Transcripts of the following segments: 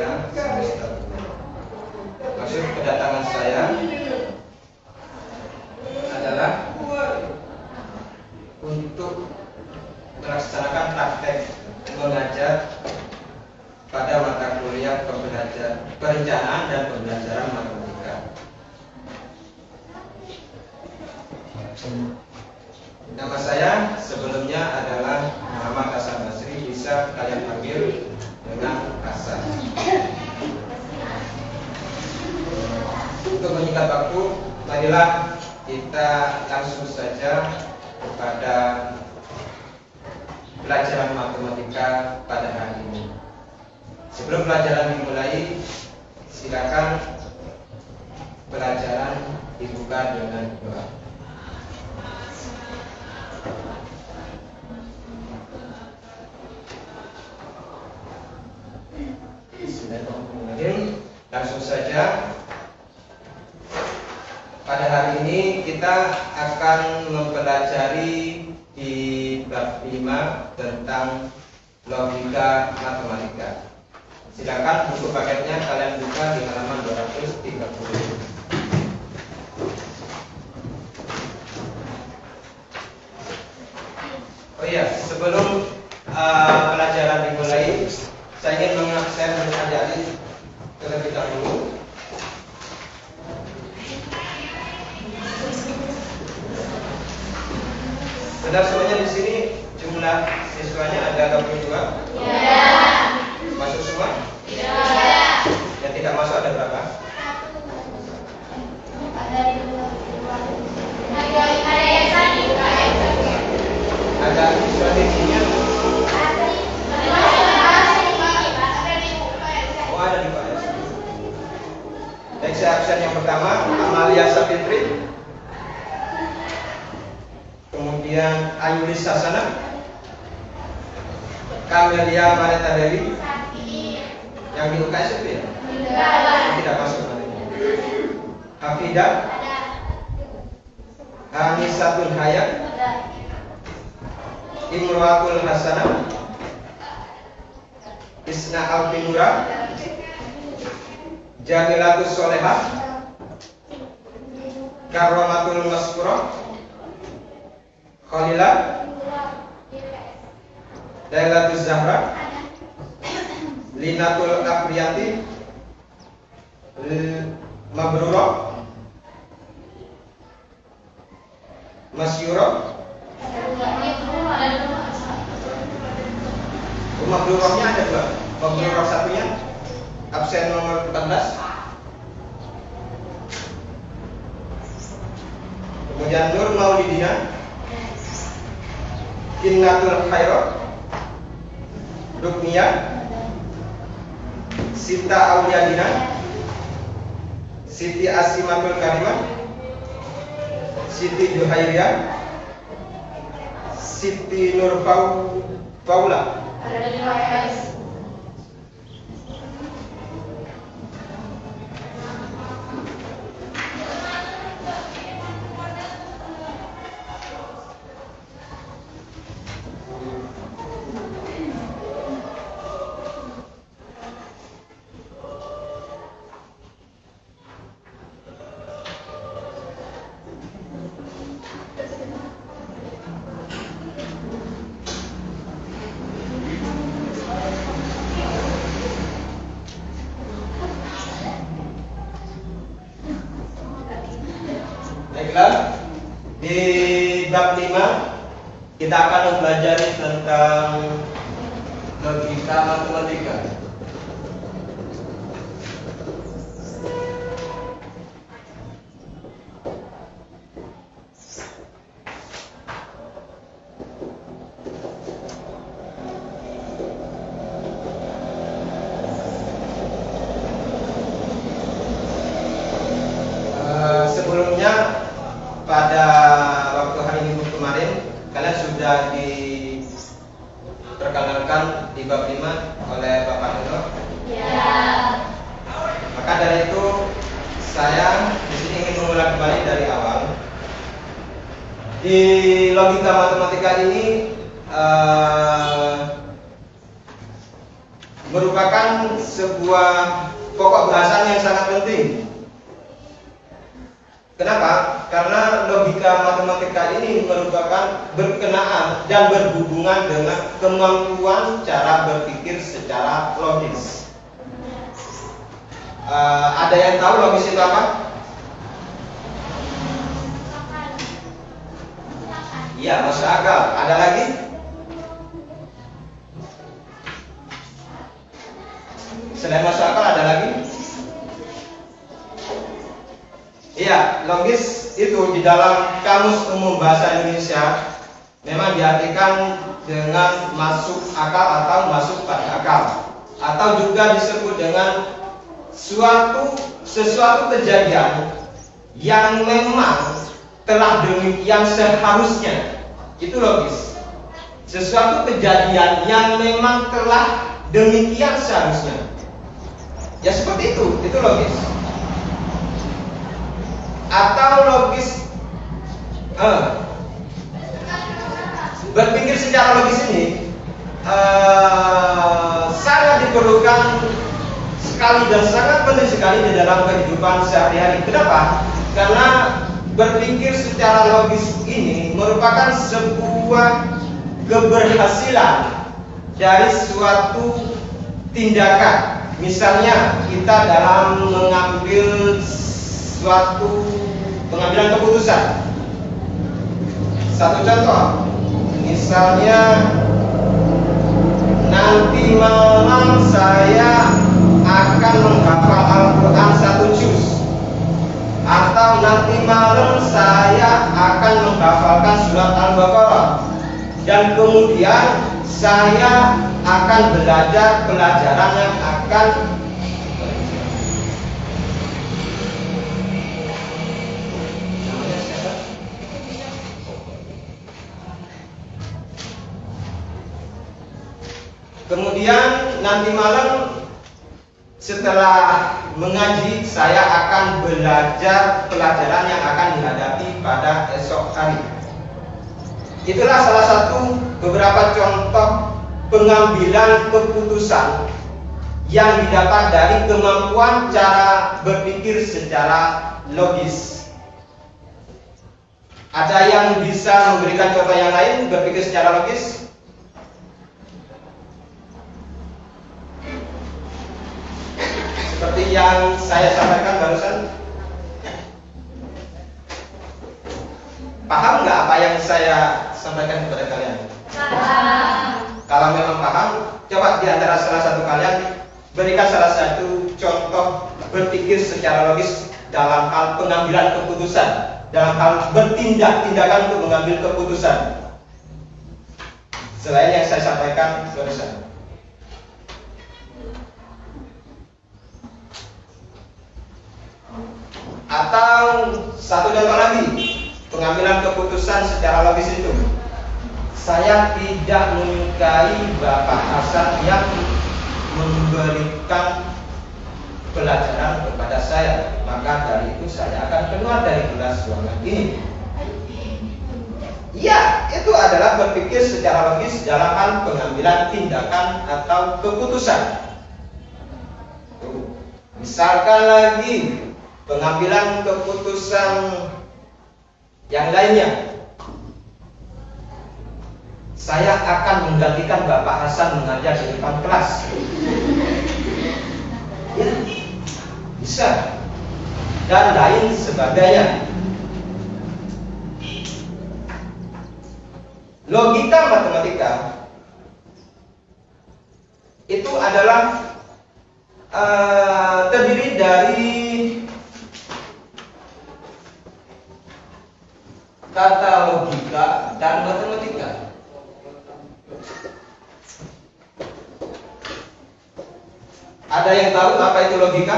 matematika semester 2. Maksud kedatangan saya adalah untuk melaksanakan praktek mengajar pada mata kuliah perencanaan dan pembelajaran matematika. Nama saya sebelumnya adalah Muhammad Hasan Basri, bisa kalian panggil dengan Hasan. Untuk menyingkat waktu, marilah kita langsung saja kepada pelajaran matematika pada hari ini. Sebelum pelajaran dimulai, silakan pelajaran dibuka dengan doa. Bismillahirrahmanirrahim. Langsung saja. Pada hari ini kita akan mempelajari di bab 5 tentang logika matematika. Silakan buku paketnya kalian buka di halaman 230. Oh iya, sebelum pelajaran dimulai, saya ingin mengabsen adik-adik terlebih dahulu. Benar semuanya di sini jumlah siswanya ada 22? Ya. Masuk semua? Ya. Yang tidak masuk ada berapa? Ada siswa di sini? Oh, ada di Pak. Baik, saya absen yang pertama Amalia Sapitri. Kemudian Ayulis Sasana, Kamelia Mareta Dewi, yang di UKS itu ya? Tidak masuk hari ini. Hafidah, Hamisatul Hayat, Imroatul Hasanah, Isna Alfinura, Jamilatus Solehah, Karomatul Maskurah, Khalilah, Lailatul Zahra, Linatul Afriyati, Mabrurah, Masyurah. Mabrurahnya ada 2. Mabrurah satunya absen nomor 14. Kemudian Nur Maulidina, Kinnatul Khairat, Rukniyah, Sita Auliadina, Siti Asimatul Karimah, Siti Juhairiyah, Siti Nur Paula. Baiklah, di bab 5 kita akan mempelajari tentang logika matematika. Sebelumnya pada waktu hari Minggu kemarin kalian sudah diperkenalkan di bab 5 oleh Bapak Nino. Ya. Maka dari itu saya di sini ingin mengulang kembali dari awal. Di logika matematika ini merupakan sebuah pokok bahasan yang sangat penting. Kenapa? Karena logika matematika ini merupakan berkenaan dan berhubungan dengan kemampuan cara berpikir secara logis. Ada yang tahu logis itu apa? Iya, masuk akal. Ada lagi? Selain masuk akal ada lagi? Iya, logis itu di dalam Kamus Umum Bahasa Indonesia memang diartikan dengan masuk akal atau masuk pada akal, atau juga disebut dengan sesuatu kejadian yang memang telah demikian seharusnya. Itu logis. Sesuatu kejadian yang memang telah demikian seharusnya. Ya seperti itu logis. Atau logis berpikir secara logis ini sangat diperlukan sekali dan sangat penting sekali di dalam kehidupan sehari-hari. Kenapa? Karena berpikir secara logis ini merupakan sebuah keberhasilan dari suatu tindakan. Misalnya kita dalam mengambil suatu pengambilan keputusan. Satu contoh, misalnya nanti malam saya akan menghafal Al-Quran 1 juz, atau nanti malam saya akan menghafalkan surat Al-Baqarah, dan kemudian saya akan belajar pelajaran yang akan kemudian nanti malam setelah mengaji saya akan belajar pelajaran yang akan dihadapi pada esok hari. Itulah salah satu beberapa contoh pengambilan keputusan yang didapat dari kemampuan cara berpikir secara logis. Ada yang bisa memberikan contoh yang lain berpikir secara logis? Seperti yang saya sampaikan barusan. Paham nggak apa yang saya sampaikan kepada kalian? Paham. Kalau memang paham, coba di antara salah satu kalian berikan salah satu contoh berpikir secara logis dalam hal pengambilan keputusan, dalam hal tindakan untuk mengambil keputusan. Selain yang saya sampaikan barusan. Atau satu contoh lagi, pengambilan keputusan secara logis itu. Saya tidak menyukai Bapak Hasan yang memberikan pelajaran kepada saya, maka dari itu saya akan keluar dari kelas ruangan ini. Ya, itu adalah berpikir secara logis dalam hal pengambilan tindakan atau keputusan. Misalkan lagi pengambilan keputusan yang lainnya. Saya akan menggantikan Bapak Hasan mengajar di depan kelas. Ya, bisa. Dan lain sebagainya. Logika matematika itu adalah terdiri dari kata logika dan matematika. Ada yang tahu apa itu logika?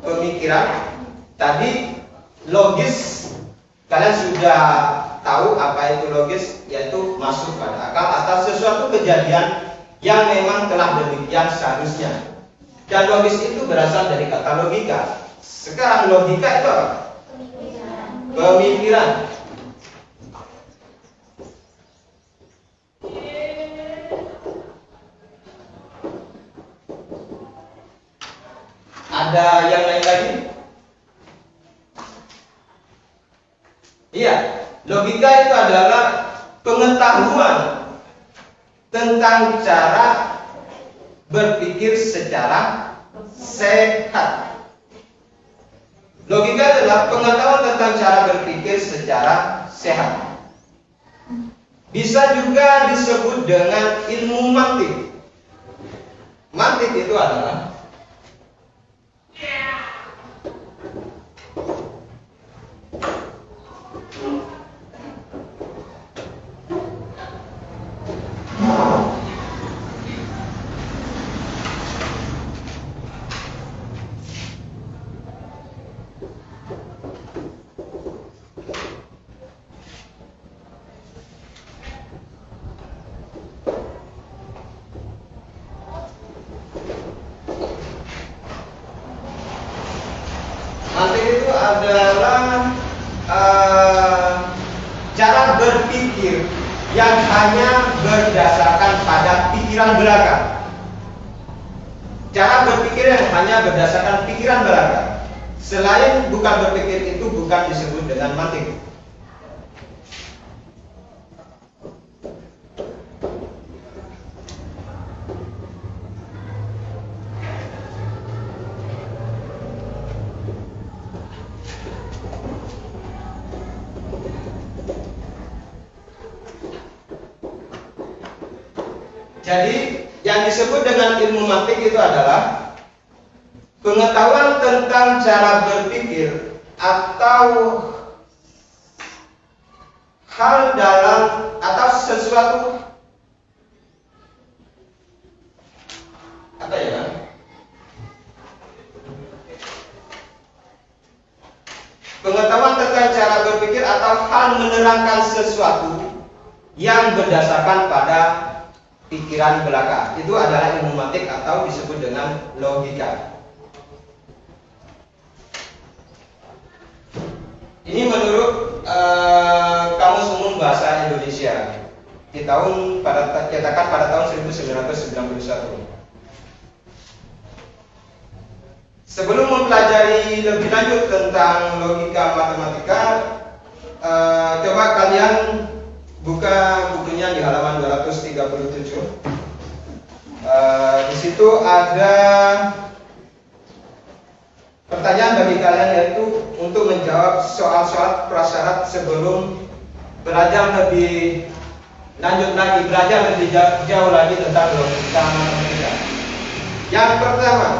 Pemikiran. Tadi logis, kalian sudah tahu apa itu logis, yaitu masuk pada akal atas sesuatu kejadian yang memang telah demikian seharusnya. Dan logis itu berasal dari kata logika. Sekarang logika itu apa? Pemikiran. Ada yang lain lagi? Iya, logika itu adalah pengetahuan tentang cara berpikir secara sehat. Logika adalah pengetahuan tentang cara berpikir secara sehat. Bisa juga disebut dengan ilmu mantik. Mantik itu adalah cara berpikir yang hanya berdasarkan pada pikiran belaka. Cara berpikir yang hanya berdasarkan pikiran belaka. Selain bukan berpikir itu bukan disebut dengan mantik. Jadi yang disebut dengan ilmu mantik itu adalah pengetahuan tentang cara berpikir atau hal dalam atau sesuatu apa ya? Pengetahuan tentang cara berpikir atau hal menerangkan sesuatu yang berdasarkan pada pikiran belaka. Itu adalah ilmu mantik atau disebut dengan logika. Ini menurut Kamus Umum Bahasa Indonesia di tahun cetakan pada tahun 1991. Sebelum mempelajari lebih lanjut tentang logika matematika, coba kalian buka bukunya di halaman 237. Di situ ada pertanyaan bagi kalian, yaitu untuk menjawab soal-soal prasyarat sebelum belajar lebih lanjut lagi, belajar lebih jauh lagi tentang logika matematika. Yang pertama,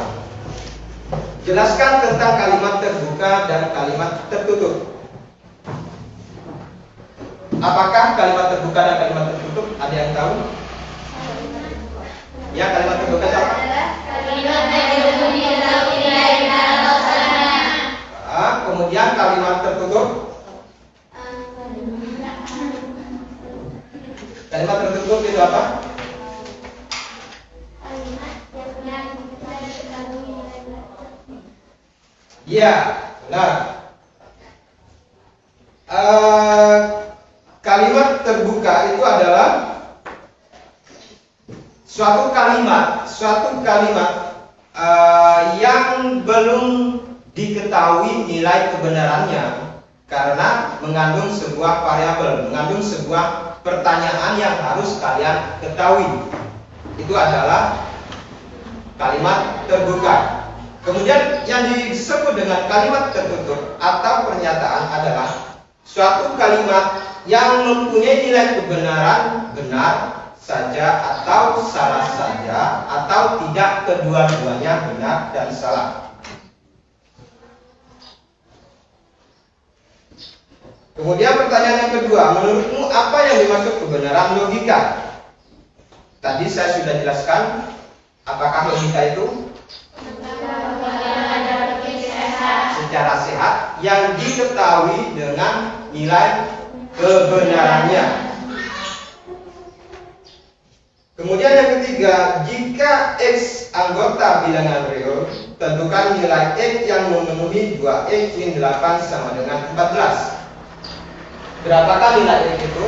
jelaskan tentang kalimat terbuka dan kalimat tertutup. Apakah kalimat terbuka dan kalimat tertutup? Ada yang tahu? Ya, kalimat terbuka apa? Kemudian kalimat tertutup? Kalimat tertutup itu apa? Ya, nah, kalimat terbuka itu adalah suatu kalimat yang belum diketahui nilai kebenarannya karena mengandung sebuah variabel, mengandung sebuah pertanyaan yang harus kalian ketahui. Itu adalah kalimat terbuka. Kemudian yang disebut dengan kalimat tertutup atau pernyataan adalah suatu kalimat yang mempunyai nilai kebenaran benar saja atau salah saja atau tidak, kedua-duanya benar dan salah. Kemudian pertanyaan yang kedua, menurutmu apa yang dimaksud kebenaran logika? Tadi saya sudah jelaskan, apakah logika itu secara sehat yang diketahui dengan nilai kebenarannya. Kemudian yang ketiga, jika X anggota bilangan real, tentukan nilai X yang memenuhi 2X min 8 sama dengan 14. Berapakah nilai X itu?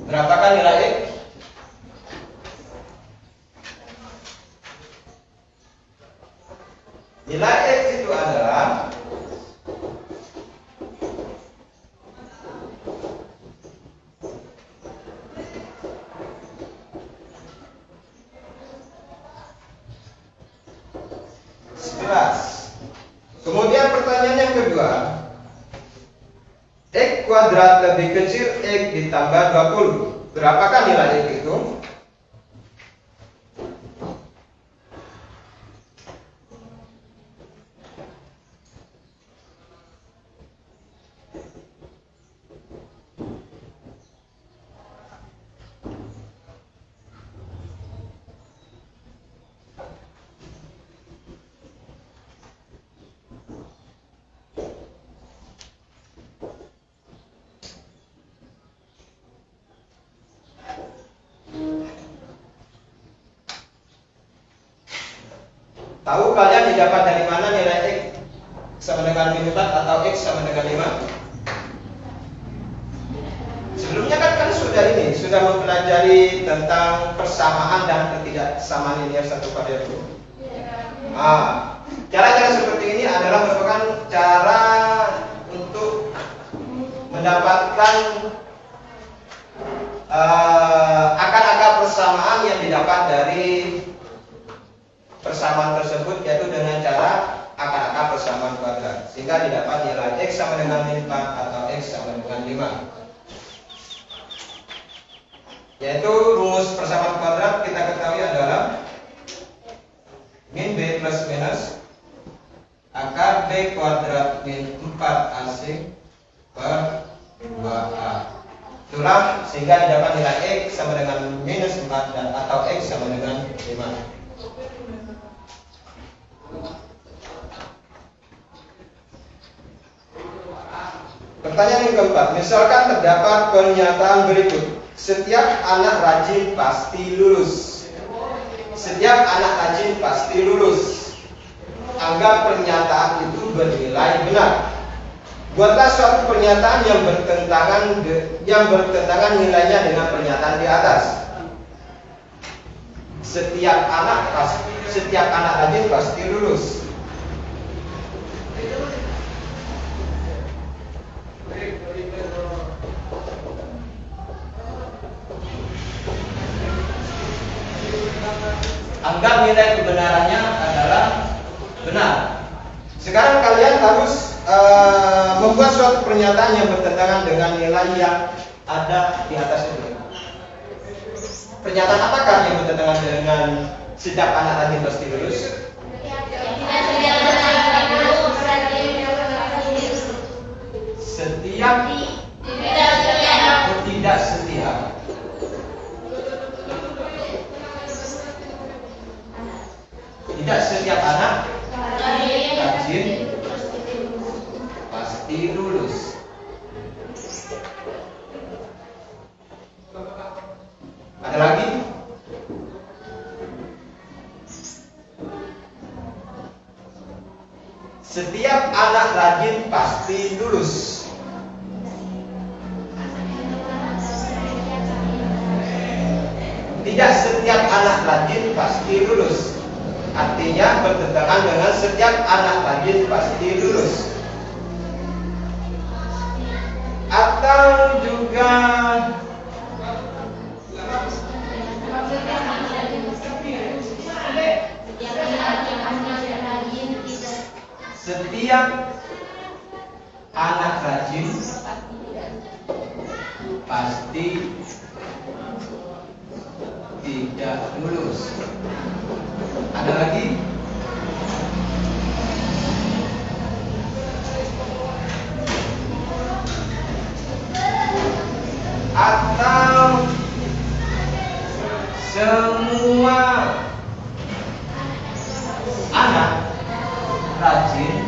Berapakah nilai X? kedua, X kuadrat lebih kecil X ditambah 20. Berapakah nilai X itu? Tahu kalian didapat dari mana nilai X sama dengan min 4 atau X sama dengan 5? Sebelumnya kan sudah mempelajari tentang persamaan dan ketidaksamaan linear satu variabel. Cara-cara seperti ini adalah merupakan cara untuk mendapatkan akar-akar persamaan yang didapat dari persamaan tersebut, yaitu dengan cara akar-akar persamaan kuadrat, sehingga didapat nilai X sama dengan min 4 atau X sama dengan 5. Yaitu rumus persamaan kuadrat kita ketahui adalah min B plus minus akar B kuadrat min 4AC per 2A. Itulah sehingga didapat nilai X sama dengan minus 4 dan atau X sama dengan 5. Pertanyaan yang keempat, misalkan terdapat pernyataan berikut: setiap anak rajin pasti lulus. Setiap anak rajin pasti lulus. Anggap pernyataan itu bernilai benar. Buatlah suatu pernyataan yang bertentangan nilainya dengan pernyataan di atas. Setiap anak rajin pasti lulus. Anggap nilai kebenarannya adalah benar. Sekarang kalian harus membuat suatu pernyataan yang bertentangan dengan nilai yang ada di atas itu. Pernyataan apakah yang bertentangan dengan setiap anak rajin pasti lulus? Setiap tidak setiap. Tidak setiap anak rajin pasti lulus. Ada lagi? Setiap anak rajin pasti lulus. Tidak setiap anak rajin pasti lulus. Artinya bertentangan dengan setiap anak rajin pasti lulus. Atau juga setiap anak rajin pasti tidak lulus. Ada lagi? Atau semua anak rajin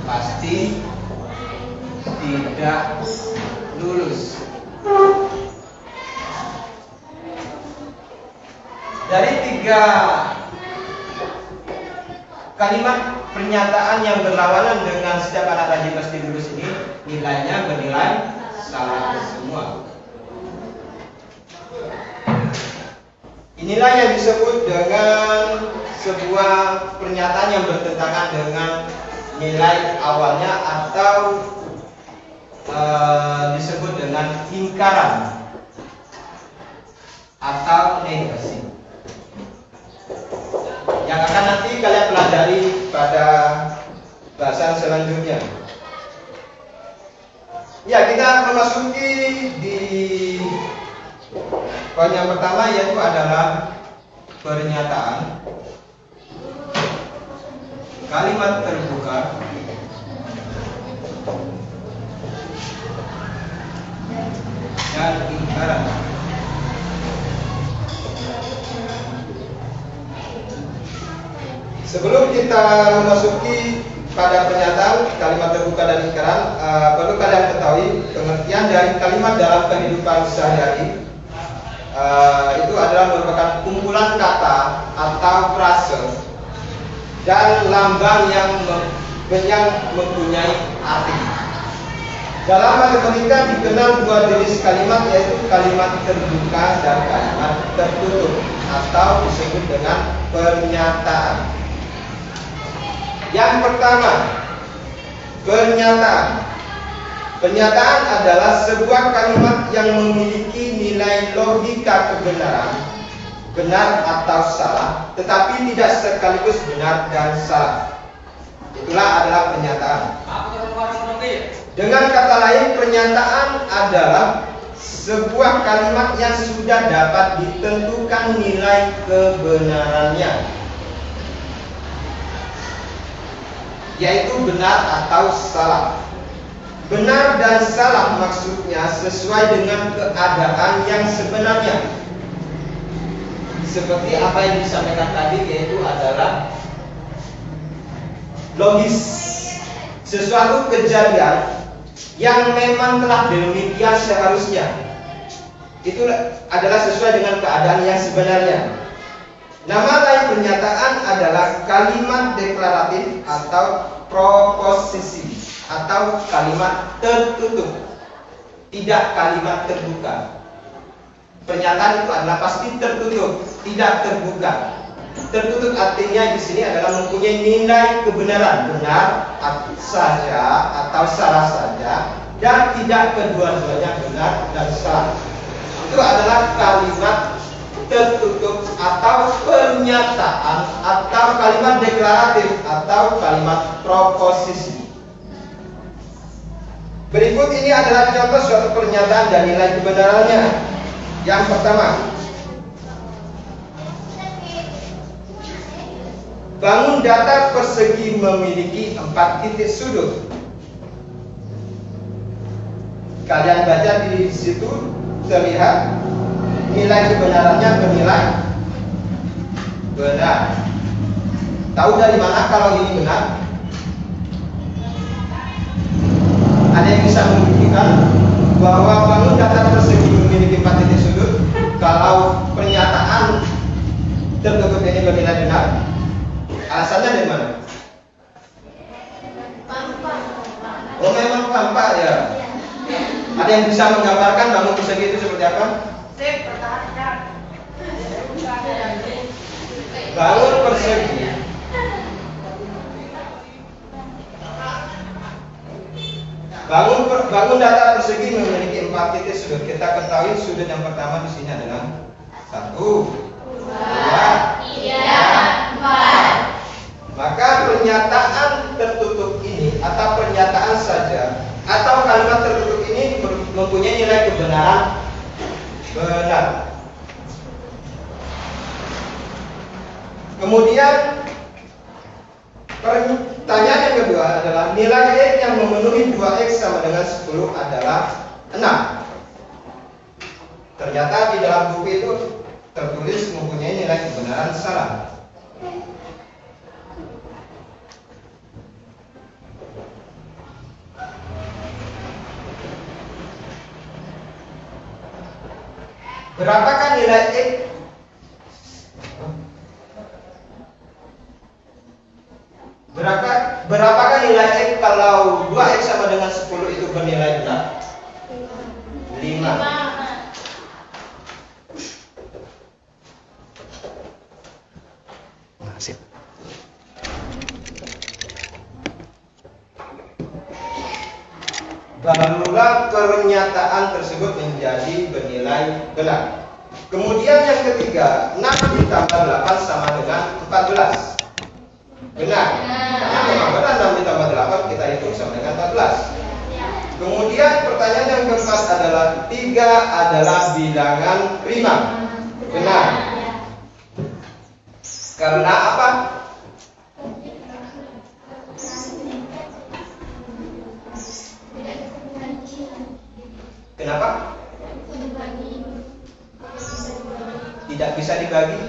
pasti tidak lulus. Dari tiga kalimat pernyataan yang berlawanan dengan setiap anak rajin pasti lulus ini, nilainya bernilai salah semua. Inilah yang disebut dengan sebuah pernyataan yang bertentangan dengan nilai awalnya, atau disebut dengan ingkaran atau negasi, yang akan nanti kalian pelajari pada bahasan selanjutnya. Ya, kita memasuki di poin yang pertama, yaitu adalah pernyataan. Kalimat terbuka dan ingkaran. Sebelum kita memasuki pada pernyataan kalimat terbuka dan ingkaran, perlu kalian ketahui pengertian dari kalimat dalam kehidupan sehari-hari. Itu adalah merupakan kumpulan kata atau frase dan lambang yang mempunyai arti. Dalam matematika dikenal dua jenis kalimat, yaitu kalimat terbuka dan kalimat tertutup atau disebut dengan pernyataan. Yang pertama, pernyataan. Pernyataan adalah sebuah kalimat yang memiliki nilai logika kebenaran, benar atau salah, tetapi tidak sekaligus benar dan salah. Itulah adalah pernyataan. Dengan kata lain, pernyataan adalah sebuah kalimat yang sudah dapat ditentukan nilai kebenarannya, yaitu benar atau salah. Benar dan salah maksudnya sesuai dengan keadaan yang sebenarnya. Seperti apa yang disampaikan tadi, yaitu adalah logis. Sesuatu kejadian yang memang telah demikian seharusnya, itu adalah sesuai dengan keadaan yang sebenarnya. Nama lain pernyataan adalah kalimat deklaratif atau proposisi atau kalimat tertutup, tidak kalimat terbuka. Pernyataan itu adalah pasti tertutup, tidak terbuka. Tertutup artinya di sini adalah mempunyai nilai kebenaran, benar saja atau salah saja, dan tidak kedua-duanya benar dan salah. Itu adalah kalimat tertutup atau pernyataan atau kalimat deklaratif atau kalimat proposisi. Berikut ini adalah contoh suatu pernyataan dan nilai kebenarannya. Yang pertama, bangun datar persegi memiliki 4 titik sudut. Kalian baca di situ terlihat nilai kebenarannya bernilai benar. Tahu dari mana kalau ini benar? Ada yang bisa membuktikan bahwa bangun datar persegi memiliki 4 titik sudut kalau pernyataan tertutup ini bernilai benar? Alasannya dari mana? Oh, memang tampak ya. Ada yang bisa menggambarkan bangun persegi itu seperti apa? Bangun persegi bangun datar persegi memiliki 4 titik sudut. Kita ketahui sudut yang pertama di sini adalah 1, 2, 3, 4. Maka pernyataan tertutup ini atau pernyataan saja atau kalimat tertutup ini mempunyai nilai kebenaran benar. Kemudian pertanyaan yang kedua adalah nilai X yang memenuhi 2X sama dengan 10 adalah 6. Ternyata di dalam buku itu tertulis mempunyai nilai kebenaran salah. Berapakah nilai X? Berapakah nilai X kalau 2X sama dengan 10 itu bernilai benar? 5. Barulah pernyataan tersebut menjadi bernilai benar. Kemudian yang ketiga, 6 ditambah 8 sama dengan 14. Benar. Karena memang benar 6 ditambah tadi itu sama dengan 14. Kemudian pertanyaan yang keempat adalah 3 adalah bilangan prima. Benar. Karena apa? Kenapa? Tidak bisa dibagi.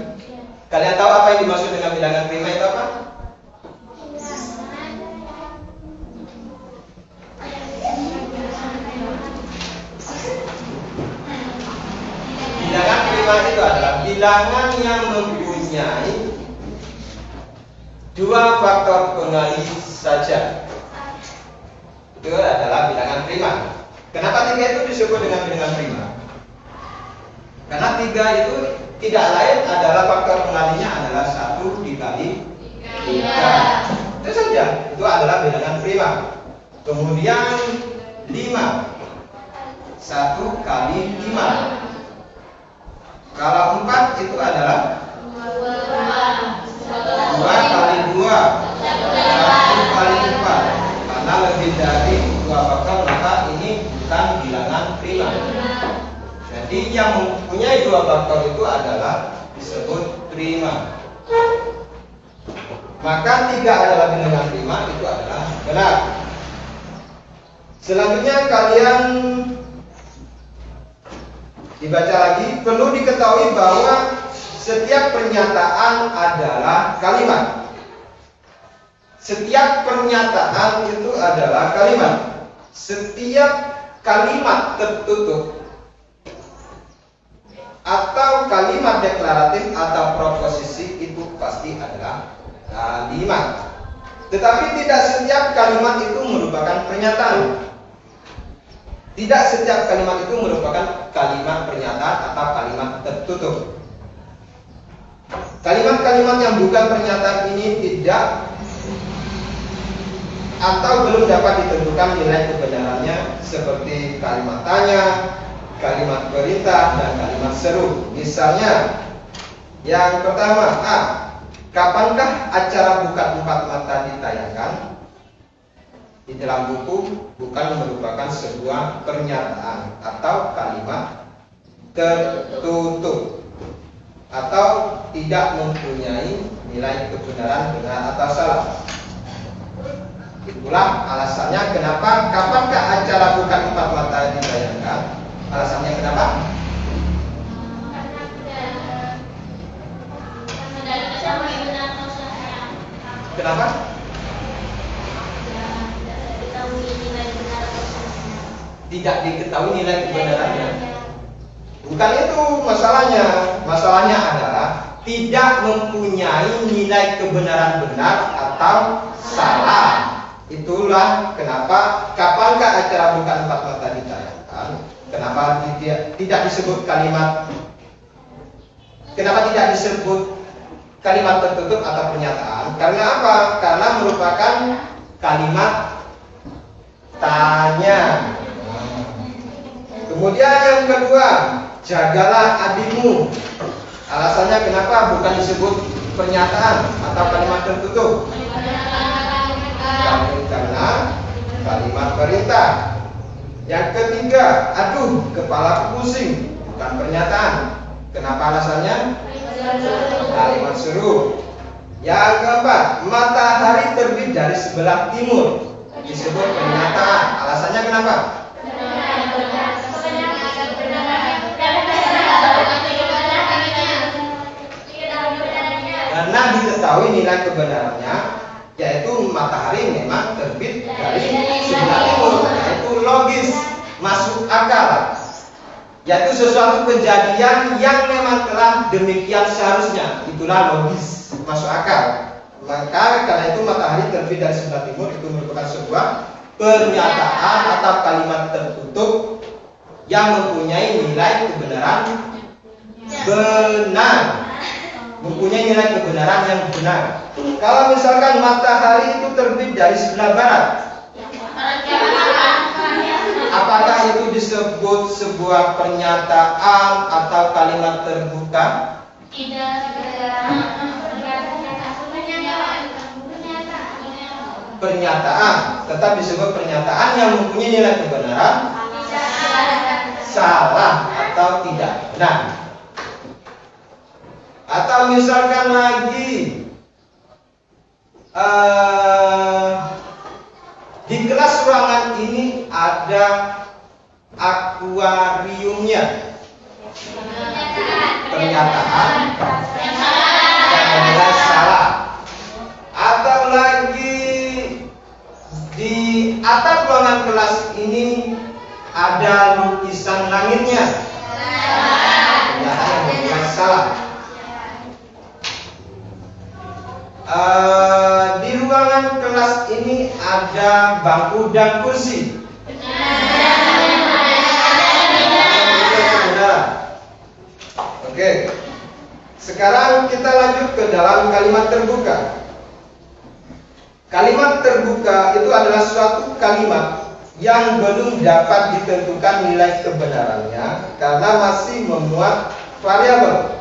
Kalian tahu apa yang dimaksud dengan bilangan prima itu apa? Bilangan prima itu adalah bilangan yang mempunyai 2 faktor pengali saja. Itu adalah bilangan prima. Kenapa 3 itu disebut dengan bilangan prima? Karena 3 itu tidak lain adalah faktor pengalinya adalah 1 dikali 3. Itu saja. Itu adalah bilangan prima. Kemudian 5. 1 kali 5. Kalau 4 itu adalah 2 kali 2. 1 kali 4. Karena lebih dari 2 faktor maka ini bukan bilangan prima. Jadi yang mempunyai 2 faktor itu adalah disebut prima. Maka 3 adalah bilangan prima, itu adalah benar. Selanjutnya kalian dibaca lagi. Perlu diketahui bahwa setiap pernyataan adalah kalimat. Setiap pernyataan itu adalah kalimat. Setiap kalimat tertutup atau kalimat deklaratif atau proposisi itu pasti adalah kalimat. Tetapi tidak setiap kalimat itu merupakan pernyataan. Tidak setiap kalimat itu merupakan kalimat pernyataan atau kalimat tertutup. Kalimat-kalimat yang bukan pernyataan ini tidak atau belum dapat ditentukan nilai kebenarannya, seperti kalimat tanya, kalimat perintah, dan kalimat seru. Misalnya, yang pertama, A. Kapankah acara buka 4 mata ditayangkan? Di dalam buku bukan merupakan sebuah pernyataan atau kalimat tertutup atau tidak mempunyai nilai kebenaran benar atau salah. Itulah alasannya kenapa kapankah acara buka 4 mata ditayangkan? Alasannya kenapa? Kenapa? Tidak diketahui nilai kebenarannya. Bukan itu masalahnya. Masalahnya adalah tidak mempunyai nilai kebenaran benar atau salah. Itulah kenapa kapankah acara buka 4 mata ditayangkan? Kenapa tidak disebut kalimat? Kenapa tidak disebut kalimat tertutup atau pernyataan? Karena apa? Karena merupakan kalimat tanya. Kemudian yang kedua, jagalah adikmu. Alasannya kenapa bukan disebut pernyataan atau kalimat tertutup? Karena kalimat perintah. Yang ketiga, aduh kepalaku pusing, bukan pernyataan. Kenapa alasannya? Kalimat seru. Yang keempat, matahari terbit dari sebelah timur, disebut pernyataan. Alasannya kenapa? Karena diketahui nilai kebenarannya, yaitu matahari memang terbit dari sebelah timur, yaitu logis, masuk akal, yaitu sesuatu kejadian yang memang telah demikian seharusnya. Itulah logis, masuk akal. Maka karena itu matahari terbit dari sebelah timur itu merupakan sebuah pernyataan atau kalimat tertutup yang mempunyai nilai kebenaran benar, mempunyai nilai kebenaran yang benar. Kalau misalkan matahari itu terbit dari sebelah barat, apakah itu disebut sebuah pernyataan atau kalimat terbuka? pernyataan, tetap disebut pernyataan yang mempunyai nilai kebenaran, salah atau tidak benar. Atau misalkan lagi di kelas ruangan ini ada akuariumnya. Pernyataan yang menilai salah. Atau lagi di atap ruangan kelas ini ada lukisan langitnya. Pernyataan yang menilai salah. Di ruangan kelas ini ada bangku dan kursi. Oke, sekarang kita lanjut ke dalam kalimat terbuka. Kalimat terbuka itu adalah suatu kalimat yang belum dapat ditentukan nilai kebenarannya karena masih memuat variabel.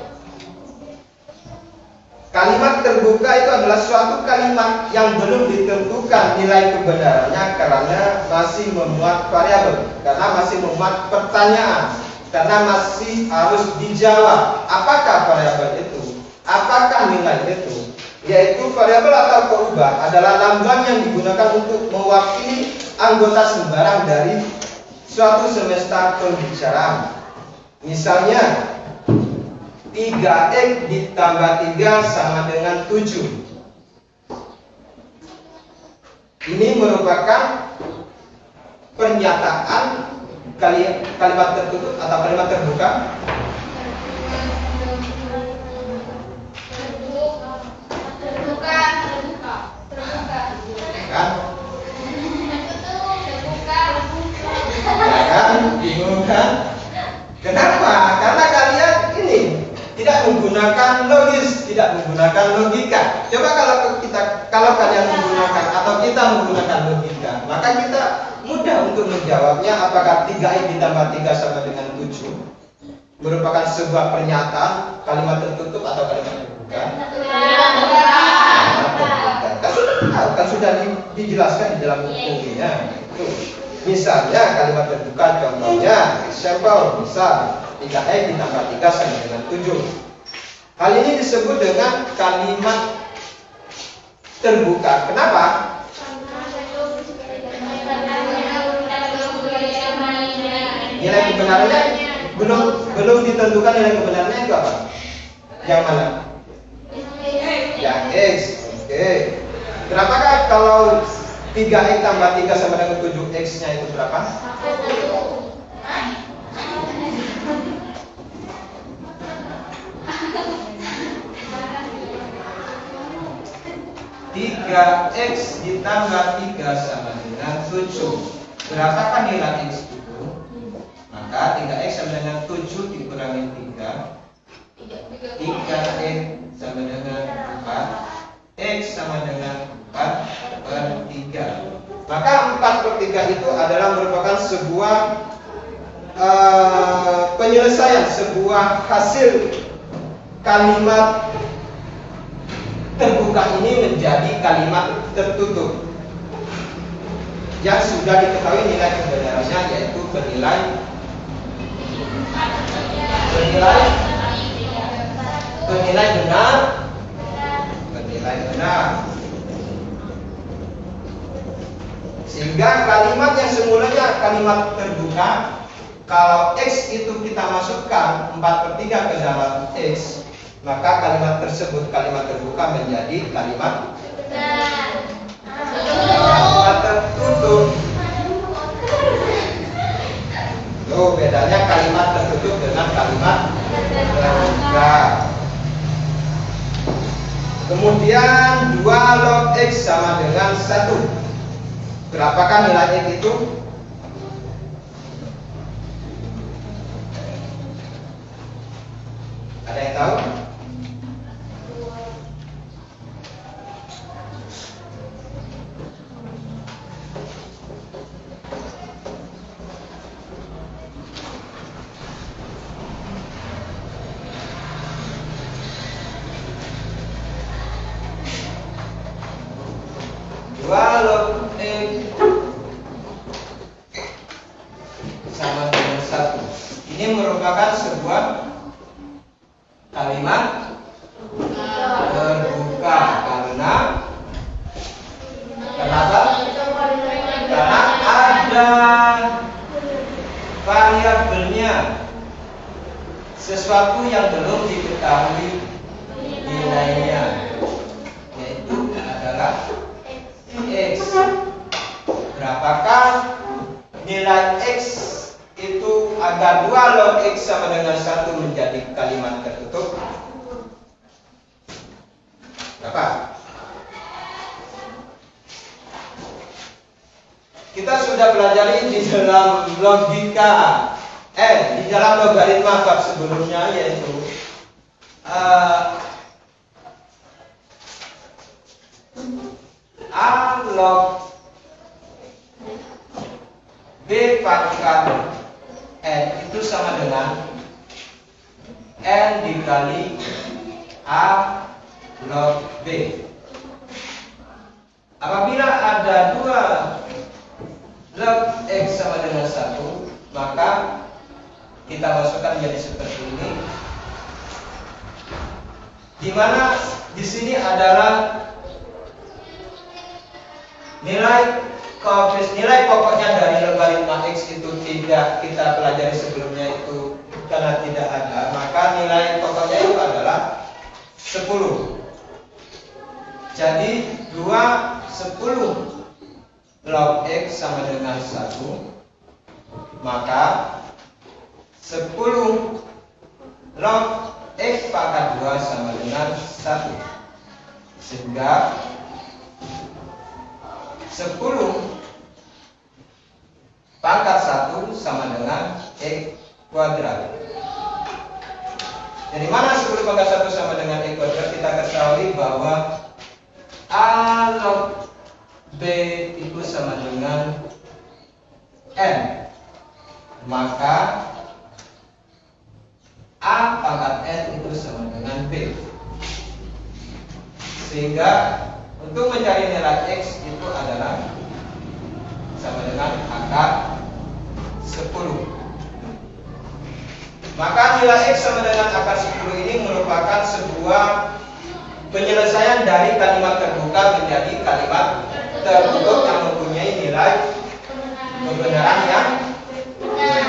Kalimat terbuka itu adalah suatu kalimat yang belum ditentukan nilai kebenarannya karena masih memuat variabel, karena masih memuat pertanyaan, karena masih harus dijawab apakah variabel itu, apakah nilai itu. Yaitu variabel atau perubahan adalah lambang yang digunakan untuk mewakili anggota sembarang dari suatu semesta pembicaraan. Misalnya 3x ditambah 3 sama dengan 7. Ini merupakan pernyataan kalimat tertutup atau kalimat terbuka. Bingung kan? Kenapa? Karena kalian ini tidak menggunakan logis, tidak menggunakan logika. Coba kalau kalian menggunakan atau kita menggunakan logika, maka kita mudah untuk menjawabnya. Apakah 3x ditambah 3 sama dengan 7 merupakan sebuah pernyataan, kalimat tertutup atau kalimat terbuka? Kan sudah dijelaskan di dalam bukunya. Misalnya kalimat terbuka, contohnya example, misal 3x ditambah 3 sama dengan 7. Hal ini disebut dengan kalimat terbuka. Kenapa? Nilai kebenarannya belum ditentukan. Nilai kebenarannya itu apa? Yang mana? Yang X. Oke. Kenapakah kalau 3x tambah 3 sama dengan 7x nya itu berapa? 3x ditambah 3 sama dengan 7. Berapakah nilai x itu? Maka 3x sama dengan 7 dikurangi 3, 3x sama dengan 4, x sama dengan 4/3. Maka 4/3 itu adalah merupakan sebuah penyelesaian, sebuah hasil kalimat terbuka ini menjadi kalimat tertutup yang sudah diketahui nilai kebenarannya, yaitu bernilai benar. Sehingga kalimat yang semulanya kalimat terbuka, kalau x itu kita masukkan 4/3 ke dalam x, maka kalimat tersebut, kalimat terbuka, menjadi kalimat tertutup. Tuh bedanya kalimat tertutup dengan kalimat terbuka. Kemudian 2 log x sama dengan 1. Berapakah nilai x itu? Ada yang tahu? 1. Ini merupakan sebuah kalimat terbuka. Kenapa? Karena ada variabelnya, sesuatu yang belum diketahui nilainya, yaitu adalah X. Berapakah nilai X itu agar 2 log X sama dengan 1 menjadi kalimat tertutup? Berapa? Kita sudah pelajari di dalam logika, di dalam logaritma bab sebelumnya, yaitu A log B pangkat N itu sama dengan N dikali A log B. Apabila ada 2 log X sama dengan 1, maka kita masukkan menjadi seperti ini, di mana di sini adalah nilai pokoknya dari logaritma X itu tidak kita pelajari sebelumnya itu karena tidak ada, maka nilai pokoknya itu adalah 10. Jadi 10 log X sama dengan 1, maka 10 log X pangkat 2 sama dengan 1, sehingga 10 pangkat 1 sama dengan X kuadrat. Dari mana 10 pangkat 1 sama dengan X kuadrat? Kita ketahui bahwa A log B itu sama dengan N, maka A pangkat N itu sama dengan B. Sehingga untuk mencari nilai X itu adalah sama dengan akar 10. Maka nilai X sama dengan akar 10 ini merupakan sebuah penyelesaian dari kalimat terbuka menjadi kalimat tertutup yang mempunyai nilai kebenaran yang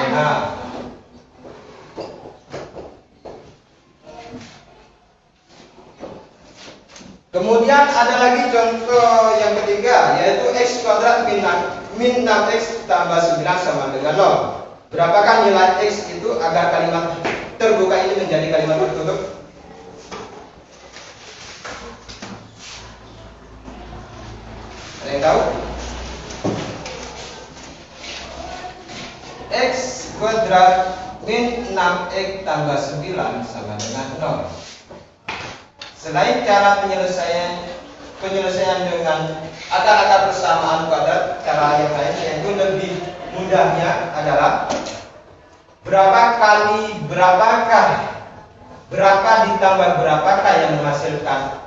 benar. Kemudian ada lagi contoh yang ketiga, yaitu X kuadrat min 6X tambah 9 sama dengan 0. Berapakah nilai X itu agar kalimat terbuka ini menjadi kalimat tertutup? Ada yang tahu? X kuadrat min 6X tambah 9 sama dengan 0. Selain cara penyelesaian dengan akar-akar persamaan kuadrat, cara yang lain yaitu lebih mudahnya adalah berapa ditambah berapakah yang menghasilkan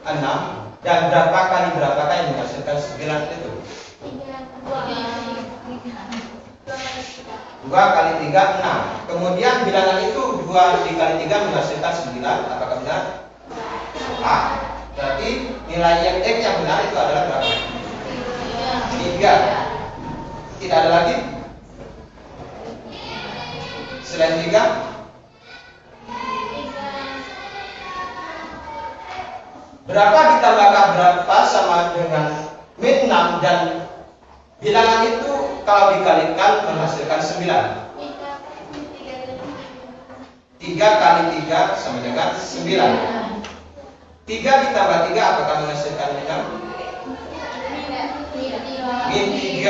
6 dan berapa kali berapakah yang menghasilkan 9 itu? 2 kali 3 6. Kemudian bilangan itu 2 dikali 3 menghasilkan 9. Apakah benar? Berarti nilai yang X yang benar itu adalah berapa? 3. Tidak ada lagi selain 3? Berapa ditambahkan berapa sama dengan min 6 dan bilangan itu kalau dikalikan menghasilkan 9. 3 kali 3 sama dengan 9. 3 ditambah 3 apakah menghasilkan min 6? Min 3.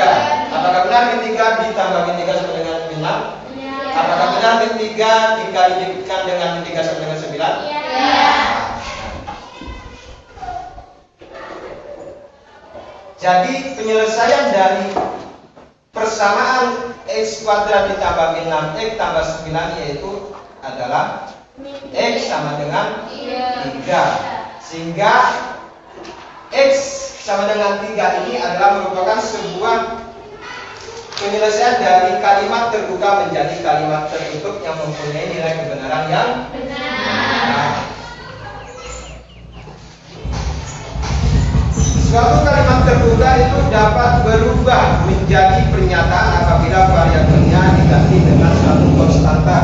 Apakah benar min 3 ditambah min 3 sama dengan min 6? Apakah benar min 3 dikalikan dengan min 3 sama dengan 9? Jadi penyelesaian dari persamaan X kuadrat ditambah min 6X tambah 9 yaitu adalah X sama dengan 3. Sehingga X sama dengan 3 ini adalah merupakan sebuah penyelesaian dari kalimat terbuka menjadi kalimat tertutup yang mempunyai nilai kebenaran yang benar. Suatu kalimat terbuka itu dapat berubah menjadi pernyataan apabila variabelnya diganti dengan suatu konstanta.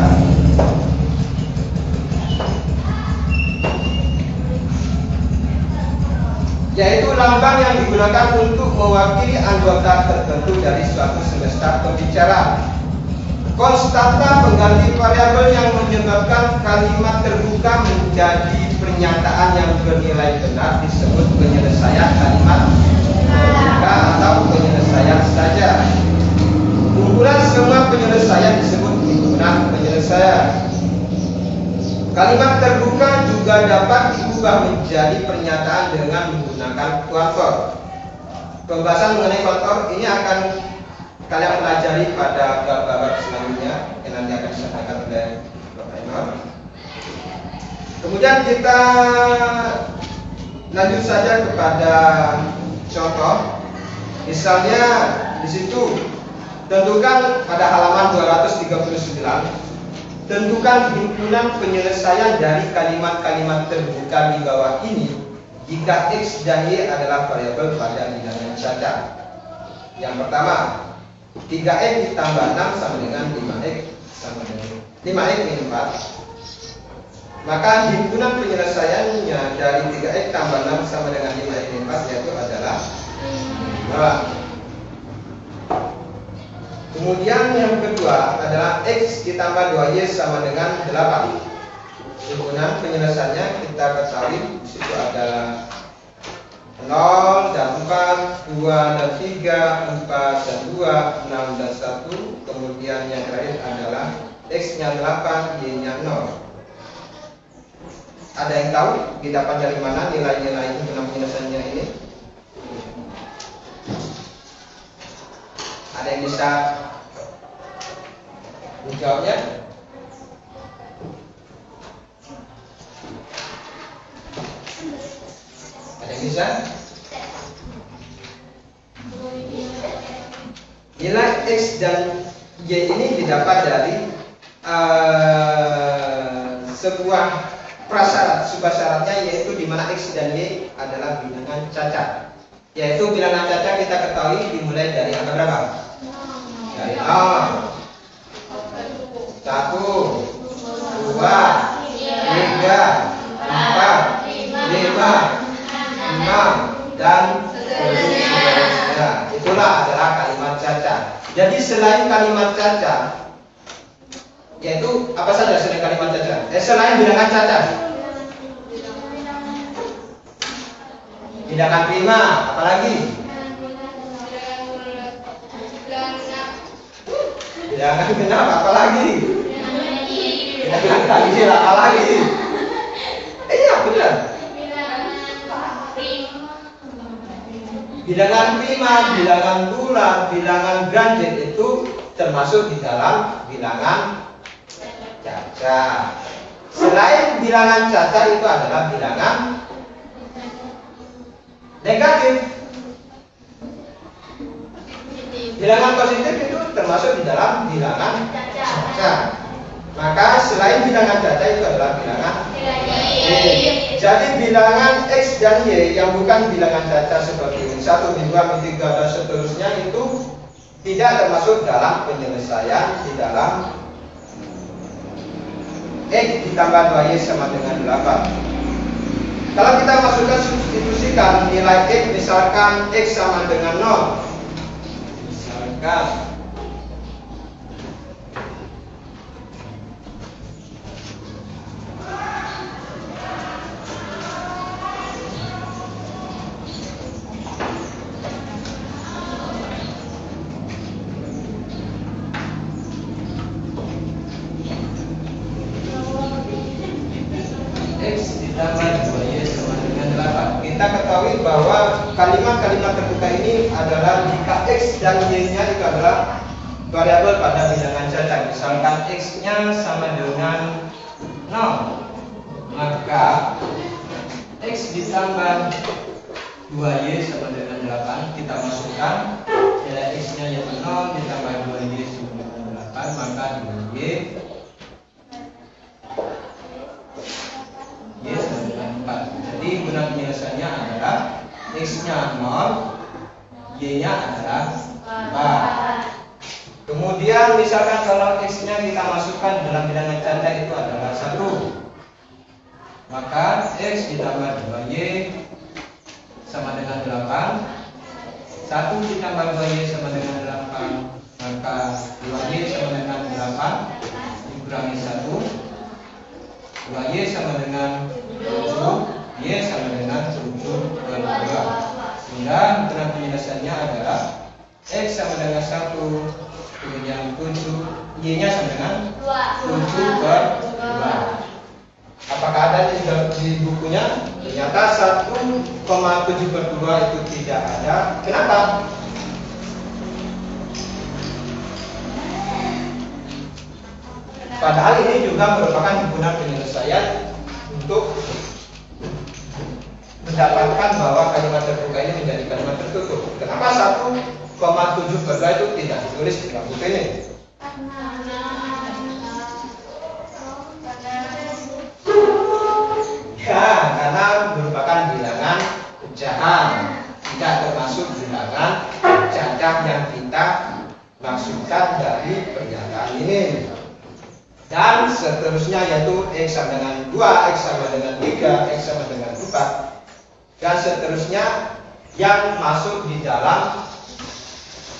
Yaitu lambang yang digunakan untuk mewakili anggota tertentu dari suatu semesta pembicaraan. Konstanta pengganti variabel yang menyebabkan kalimat terbuka menjadi pernyataan yang bernilai benar disebut penyelesaian kalimat terbuka atau penyelesaian saja. Kumpulan semua penyelesaian disebut himpunan penyelesaian. Kalimat terbuka juga dapat diubah menjadi pernyataan dengan menggunakan kuantor. Pembahasan mengenai kuantor ini akan kalian pelajari pada bab-bab selanjutnya yang nanti akan disampaikan oleh Bapak Enor. Kemudian kita lanjut saja kepada contoh. Misalnya di situ tentukan pada halaman 239. Tentukan himpunan penyelesaian dari kalimat-kalimat terbuka di bawah ini jika X dan Y adalah variabel pada bilangan cacat. Yang pertama, 3X ditambah 6 sama dengan 5X sama dengan 5X min 4. Maka himpunan penyelesaiannya dari 3X tambah 6 sama dengan 5X min 4 yaitu adalah 5. Kemudian yang kedua adalah X ditambah 2Y sama dengan 8. Himpunan penyelesaiannya kita ketahui disitu adalah 0 dan 4, 2 dan 3, 4 dan 2, 6 dan 1. Kemudian yang terakhir adalah X-nya 8, Y-nya 0. Ada yang tahu didapat dari mana nilai-nilai himpunan penyelesaiannya ini? Ada yang bisa menjawabnya? Ada yang bisa? Nilai X dan Y ini didapat dari sebuah prasyarat. Sebuah syaratnya yaitu di mana X dan Y adalah bilangan cacat. Yaitu bilangan cacat kita ketahui dimulai dari angka berapa? Dari 0, 1, 2, 3, 4, 5, dan seterusnya. Itulah adalah kalimat cacat. Jadi selain kalimat cacat, yaitu apa saja selain kalimat cacat? Selain bilangan cacat, bilangan prima, apalagi? Bilangan genap, apalagi? Bilangan ganjil, apalagi? Iya benar. Bilangan prima, bilangan bulat, bilangan ganjil itu termasuk di dalam bilangan cacat. Selain bilangan cacat itu adalah bilangan negatif. Bilangan positif itu termasuk di dalam bilangan cacat. Maka selain bilangan cacat itu adalah bilangan Y. Jadi bilangan X dan Y yang bukan bilangan cacat seperti min 1, min 2, min 3 dan seterusnya itu tidak termasuk dalam penyelesaian di dalam X ditambah 2Y sama dengan 8. Kalau kita masukkan substitusikan nilai X, misalkan X sama dengan 0. Misalkan X ditambah 2Y sama dengan 8. Kita ketahui bahwa kalimat-kalimat terbuka ini adalah jika X dan Y-nya itu adalah variabel pada bilangan cacat. Misalkan X-nya sama dengan 0, maka X ditambah 2Y sama dengan 8 kita masukkan nilai X-nya yaitu 0 ditambah 2Y sama dengan 8, maka 2Y sama dengan 4. Jadi guna penyelesaiannya adalah X-nya 0, Y-nya adalah 4. Kemudian misalkan kalau X-nya kita masukkan dalam bilangan canda itu adalah 1, maka X ditambah 2Y sama dengan 8. 1 ditambah 2Y sama dengan 8, maka 2Y sama dengan 8 dikurangi 1, 2Y sama dengan 7, Y sama dengan 7 per 2. Sehingga guna penyelesaiannya adalah X sama dengan 1, kemudian 7, Y nya sama dengan 7 per 2. Apakah ada di bukunya? Ternyata 1,7 per 2 itu tidak ada. Kenapa? Padahal ini juga merupakan guna penyelesaian untuk mendapatkan bahwa kalimat terbuka ini menjadi kalimat tertutup. Kenapa 1,7 per 2 itu tidak ditulis di dalam buku ini? Ya, karena merupakan bilangan pecahan, tidak termasuk bilangan cadah yang kita maksudkan dari pernyataan ini. Dan seterusnya yaitu X sama dengan 2, X sama dengan 3, X sama dengan 4, dan seterusnya yang masuk di dalam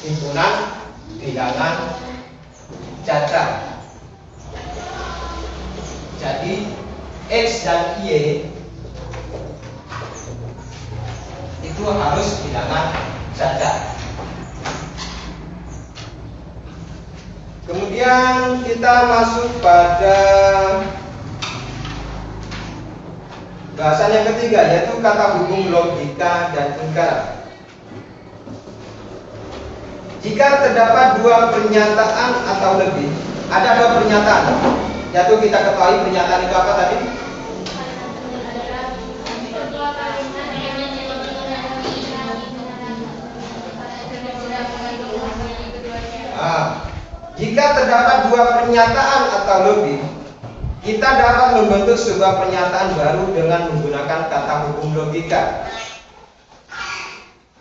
himpunan bilangan cadah. Jadi X dan Y itu harus bilangan cadah. Kemudian kita masuk pada bahasan yang ketiga, yaitu kata hubung logika dan ingkar. Jika terdapat dua pernyataan atau lebih, ada dua pernyataan, yaitu kita ketahui pernyataan itu apa tadi? Jika terdapat dua pernyataan atau lebih, kita dapat membentuk sebuah pernyataan baru dengan menggunakan kata hubung logika.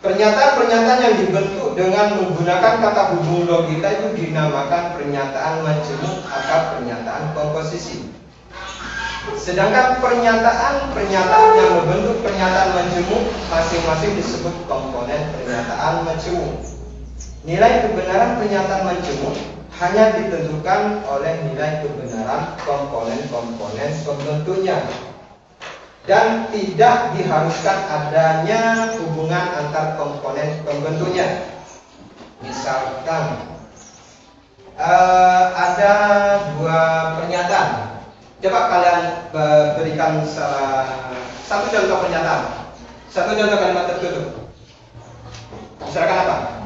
Pernyataan-pernyataan yang dibentuk dengan menggunakan kata hubung logika itu dinamakan pernyataan majemuk atau pernyataan komposisi. Sedangkan pernyataan-pernyataan yang membentuk pernyataan majemuk masing-masing disebut komponen pernyataan majemuk. Nilai kebenaran pernyataan majemuk hanya ditentukan oleh nilai kebenaran komponen-komponen pembentuknya, dan tidak diharuskan adanya hubungan antar komponen pembentuknya. Misalkan ada dua pernyataan, coba kalian berikan satu contoh pernyataan, satu contoh kalimat tertutup. Misalkan apa?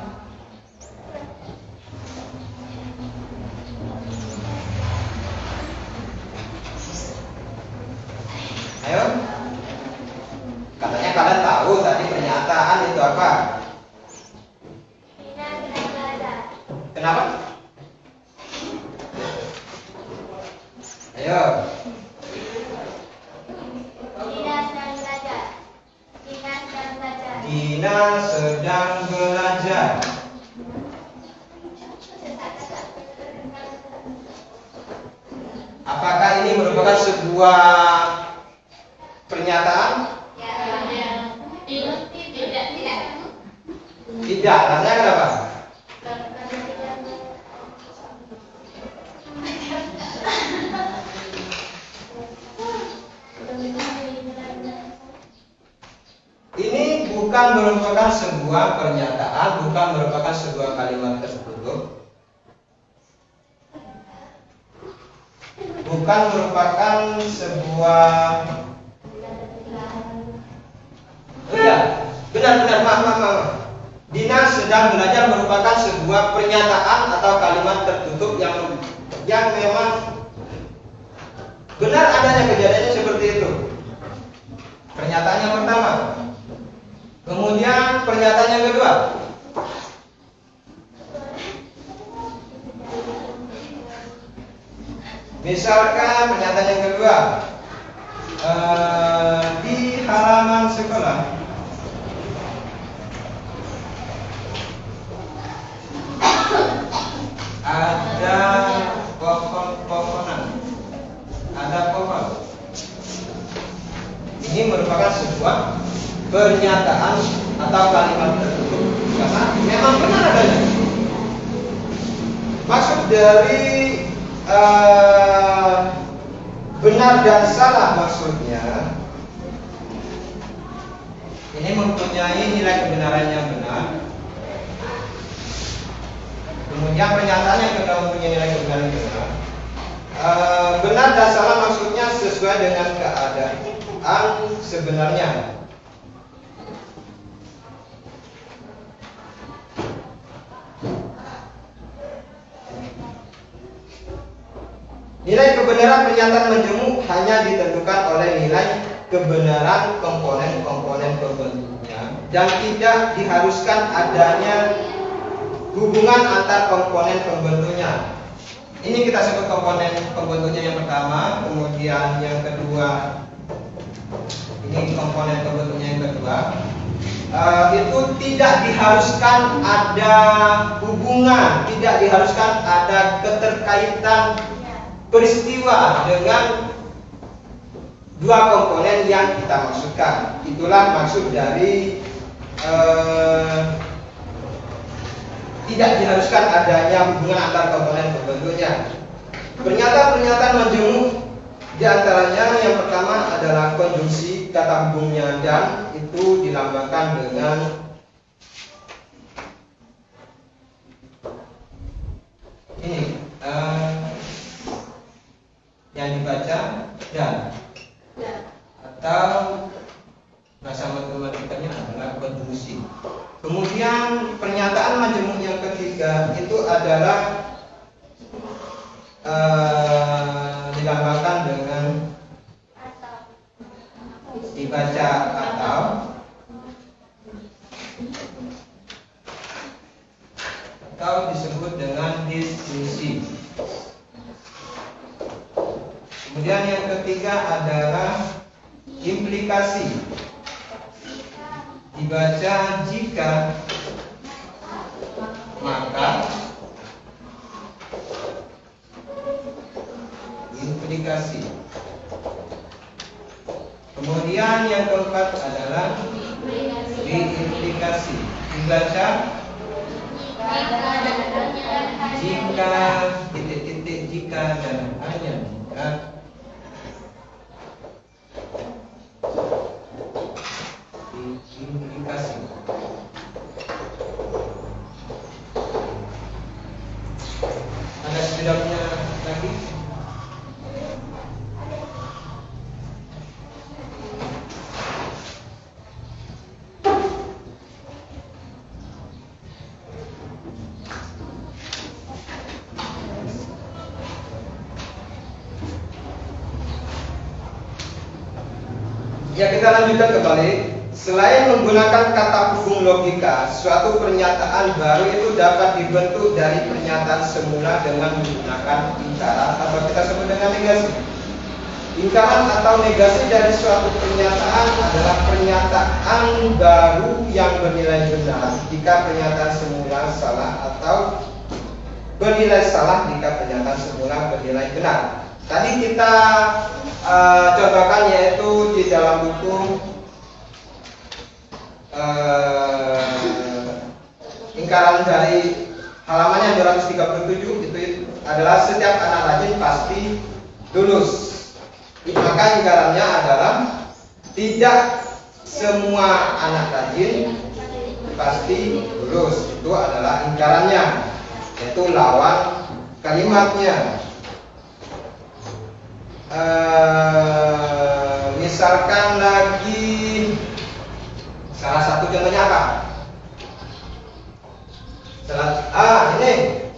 Ayo, katanya kalian tahu tadi pernyataan itu apa? Kenapa? Ayo. Dina sedang belajar. Apakah ini merupakan sebuah pernyataan? Tidak, karena kenapa? Ini bukan merupakan sebuah pernyataan, bukan merupakan sebuah kalimat tertutup, bukan merupakan sebuah. Oh ya, benar, maaf. Dina sedang belajar merupakan sebuah pernyataan atau kalimat tertutup yang memang benar adanya kejadiannya seperti itu. Pernyataan yang pertama. Kemudian pernyataan yang kedua. Misalkan pernyataan yang kedua, di halaman sekolah ada pohon-pohonan, ada pohon. Ini merupakan sebuah pernyataan atau kalimat tertutup karena memang benar adanya. Maksud dari benar dan salah maksudnya ini mempunyai nilai kebenaran yang benar. Kemudian pernyataan yang kedua mempunyai nilai kebenaran yang benar. Benar dan salah maksudnya sesuai dengan keadaan sebenarnya. Nilai kebenaran pernyataan menjemuk hanya ditentukan oleh nilai kebenaran komponen-komponen pembentuknya dan tidak diharuskan adanya hubungan antar komponen pembentuknya. Ini kita sebut komponen pembentuknya yang pertama, kemudian yang kedua ini komponen pembentuknya yang kedua. Itu tidak diharuskan ada hubungan, tidak diharuskan ada keterkaitan peristiwa dengan dua komponen yang kita maksudkan. Itulah maksud dari tidak diharuskan adanya hubungan antar komponen pembentuknya. Pernyataan-pernyataan menjemuk diantaranya yang pertama adalah konjungsi kata hubungnya dan itu dilambangkan dengan ini yang dibaca dan atau bahasa matematikanya adalah konjungsi. Kemudian pernyataan majemuk yang ketiga itu adalah dilambangkan dengan dibaca atau disebut dengan disjungsi. Kemudian yang ketiga adalah implikasi, dibaca jika, maka, implikasi. Kemudian yang keempat adalah reimplikasi, dibaca jika, titik-titik, jika dan hanya jika. Implikasi. Ada setidaknya lagi? Ya, kita lanjutkan kembali. Selain menggunakan kata hubung logika, suatu pernyataan baru itu dapat dibentuk dari pernyataan semula dengan menggunakan ingkaran atau kita sebut dengan negasi. Ingkaran atau negasi dari suatu pernyataan adalah pernyataan baru yang bernilai benar jika pernyataan semula salah atau bernilai salah jika pernyataan semula bernilai benar. Tadi kita contohkan yaitu di dalam buku ingkaran dari halamannya 237 itu adalah setiap anak rajin pasti lulus. Maka ingkarannya adalah tidak semua anak rajin pasti lulus. Itu adalah ingkarannya, yaitu lawan kalimatnya. Misalkan lagi salah satu contohnya apa? Ini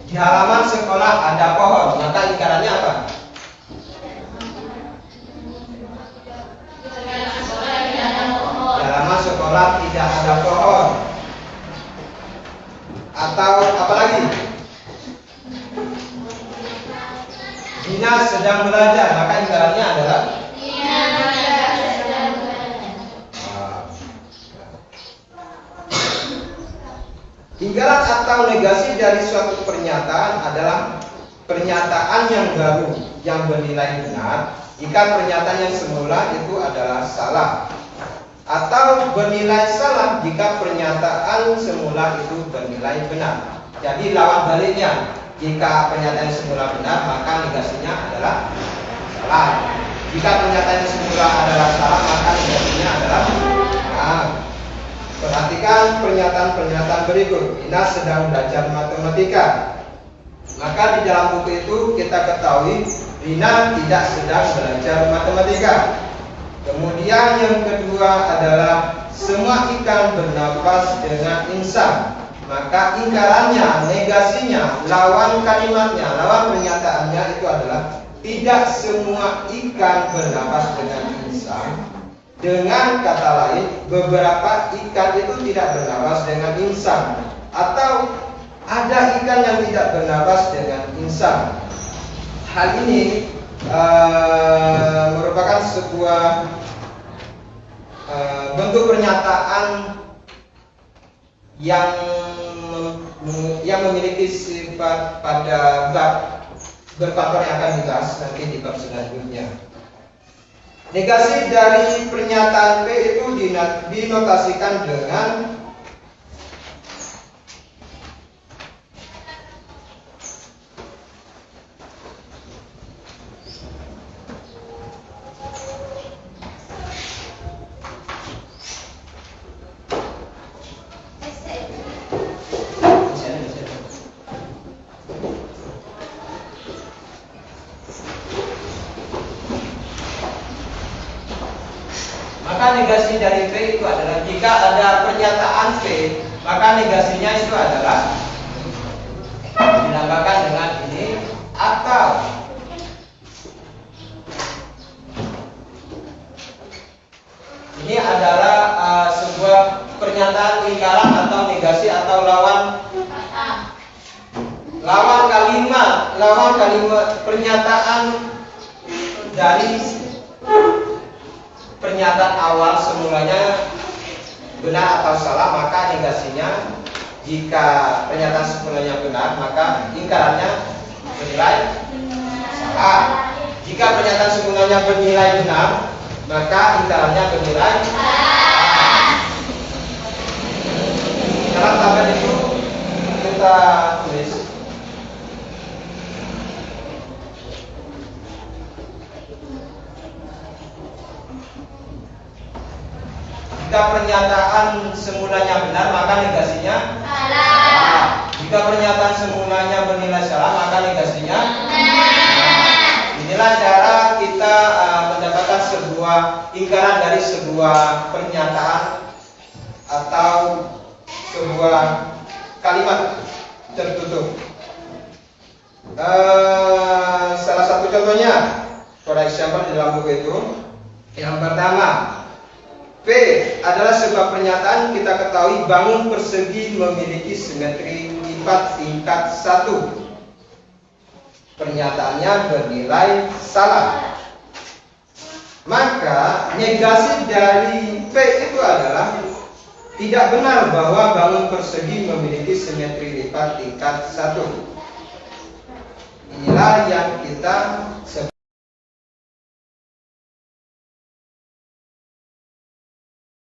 di halaman sekolah ada pohon, maka ingkarannya apa? Di halaman sekolah tidak ada pohon. Atau apa lagi? Dina sedang belajar, maka ingkarannya adalah ingkaran atau negasi dari suatu pernyataan adalah pernyataan yang baru yang bernilai benar jika pernyataan yang semula itu adalah salah, atau bernilai salah jika pernyataan semula itu bernilai benar. Jadi lawan baliknya, jika pernyataan semula benar maka negasinya adalah salah. Jika pernyataan semula adalah salah maka negasinya adalah benar. Perhatikan pernyataan-pernyataan berikut. Ina sedang belajar matematika. Maka di dalam buku itu kita ketahui Rina tidak sedang belajar matematika. Kemudian yang kedua adalah semua ikan bernapas dengan insang. Maka ingkarannya, negasinya, lawan kalimatnya, lawan pernyataannya itu adalah tidak semua ikan bernapas dengan insang. Dengan kata lain, beberapa ikan itu tidak bernapas dengan insang, atau ada ikan yang tidak bernapas dengan insang. Hal ini merupakan sebuah bentuk pernyataan yang memiliki sifat pada bab berfaktor yang akan dibahas nanti di bab selanjutnya. Negasi dari pernyataan P itu dinotasikan dengan negasi dari P itu adalah jika ada pernyataan P, maka negasinya itu adalah dilambangkan dengan ini, atau ini adalah sebuah pernyataan lingkaran atau negasi atau lawan kalimat pernyataan dari pernyataan awal semulanya benar atau salah, maka negasinya jika pernyataan semulanya benar maka ingkarannya bernilai salah. Jika pernyataan semulanya bernilai benar maka ingkarannya bernilai salah. Dalam tabel itu kita tulis jika pernyataan semulanya benar maka negasinya salah. Jika pernyataan semulanya bernilai salah maka negasinya benar. Inilah cara kita mendapatkan sebuah ingkaran dari sebuah pernyataan atau sebuah kalimat tertutup. Salah satu contohnya, for example di dalam buku itu, yang pertama, P adalah sebuah pernyataan kita ketahui bangun persegi memiliki simetri lipat tingkat 1. Pernyataannya bernilai salah. Maka negasi dari P itu adalah tidak benar bahwa bangun persegi memiliki simetri lipat tingkat 1. Inilah yang kita sebut